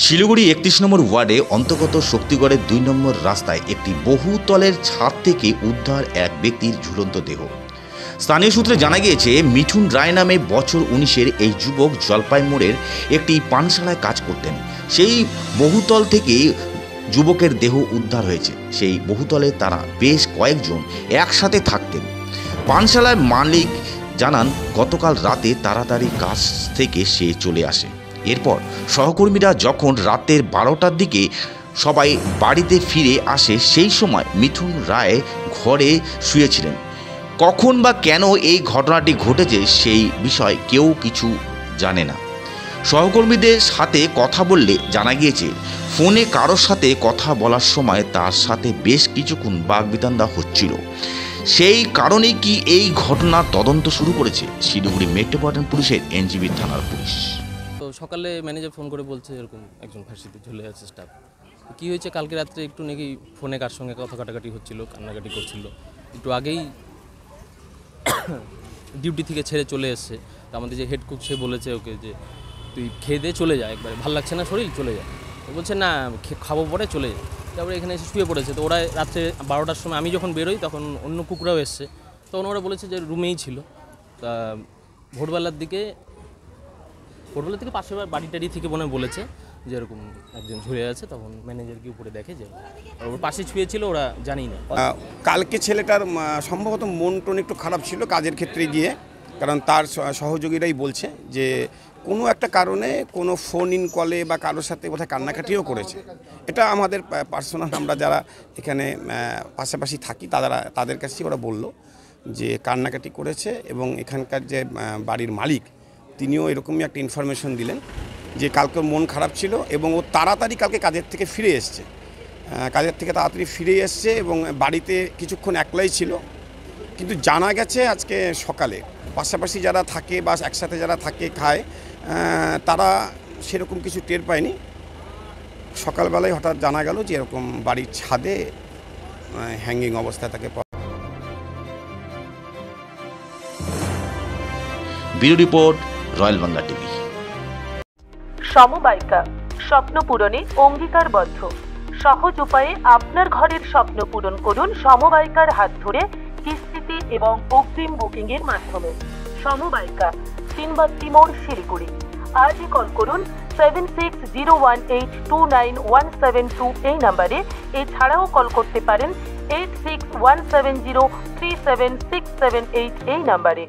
শিলিগুড়ি ৩১ নম্বর ওয়ার্ডে অন্তর্গত শক্তিগড়ের ২ নম্বর রাস্তায় একটি বহুতলের ছাদ থেকে উদ্ধার এক ব্যক্তির ঝুলন্ত দেহ। স্থানীয় সূত্রে জানা গিয়েছে, মিঠুন রায় নামে বছর ১৯-এর এই যুবক জলপাই মোড়ের একটি পানশালায় কাজ করতেন। সেই বহুতল থেকে যুবকের দেহ উদ্ধার হয়েছে। সেই বহুতলে তারা বেশ কয়েকজন একসাথে থাকতেন। পানশালার মালিক জানান, গতকাল রাতে তাড়াতাড়ি কাজ থেকে সে চলে আসে। এরপর সহকর্মীরা যখন রাতের ১২টার দিকে সবাই বাড়িতে ফিরে আসে, সেই সময় মিঠুন রায় ঘরে শুয়েছিলেন। কখন বা কেন এই ঘটনাটি ঘটেছে সেই বিষয়ে কেউ কিছু জানে না। সহকর্মীদের সাথে কথা বললে জানা গিয়েছে, ফোনে কারোর সাথে কথা বলার সময় তার সাথে বেশ কিছুক্ষণ বাগবিতণ্ডা হচ্ছিল। সেই কারণেই কি এই ঘটনার তদন্ত শুরু করেছে শিলিগুড়ি মেট্রোপলিটন পুলিশের এনজিবি থানার পুলিশ। তো সকালে ম্যানেজার ফোন করে বলছে এরকম একজন ফাঁসিতে ঝুলে আছে স্টাফ। কী হয়েছে, কালকে রাত্রে একটু নাকি ফোনে কার সঙ্গে কথা কাটাকাটি হচ্ছিল, কান্নাকাটি করছিল। একটু আগেই ডিউটি থেকে ছেড়ে চলে এসছে। তো আমাদের যে হেড কুক, সে বলেছে ওকে যে তুই খেয়ে দিয়ে চলে যা, একবারে ভাল লাগছে না শরীর, চলে যা। তো বলছে না, খাবো পরে চলে যা। তারপরে এখানে এসে শুয়ে পড়েছে। তো ওরা রাত্রে 12টার সময় আমি যখন বেরোই তখন অন্য কুকুরাও এসছে। তখন ওরা বলেছে যে রুমেই ছিল। তা ভোরবেলার দিকে পাশের বাড়ি টাড়ি থেকে মনে বলেছে যে এরকম একজন ঝুলে আছে। তখন ম্যানেজার কি উপরে দেখে যে ওর পাশে শুয়ে ছিল, ওরা জানি না। কালকে ছেলেটার সম্ভবত মন টন একটু খারাপ ছিল কাজের ক্ষেত্রে গিয়ে, কারণ তার সহযোগীরাই বলছে যে কোনো একটা কারণে কোনো ফোন ইন কলে বা কারোর সাথে বোধহয় কান্নাকাটিও করেছে। এটা আমাদের পার্সোনাল, আমরা যারা এখানে পাশাপাশি থাকি তাদের কাছে ওরা বলল যে কান্নাকাটি করেছে। এবং এখানকার যে বাড়ির মালিক, তিনিও এরকমই একটা ইনফরমেশন দিলেন যে কালকে মন খারাপ ছিল এবং ও তাড়াতাড়ি কালকে কাজের থেকে ফিরে এসছে। এবং বাড়িতে কিছুক্ষণ একলাই ছিল। কিন্তু জানা গেছে আজকে সকালে পাশাপাশি যারা থাকে বা একসাথে যারা থাকে খায়, তারা সেরকম কিছু টের পায়নি। সকালবেলায় হঠাৎ জানা গেল যে এরকম বাড়ির ছাদে হ্যাঙ্গিং অবস্থায় তাকে। Bureau report, royal Bangla TV. সমবায়িকা, স্বপ্ন পূরণে অঙ্গীকারবদ্ধ। সহজ উপায়ে আপনার ঘরের স্বপ্ন পূরণ করুন সমবায়িকার হাত ধরে, কিস্তিতে এবং অগ্রিম বুকিং এর মাধ্যমে। সমবায়িকা, ৩ মোড়, শিলিগুড়ি। আজই কল করুন 7601829172 এই নাম্বারে। এছাড়াও কল করতে পারেন 8617037678 এই নাম্বারে।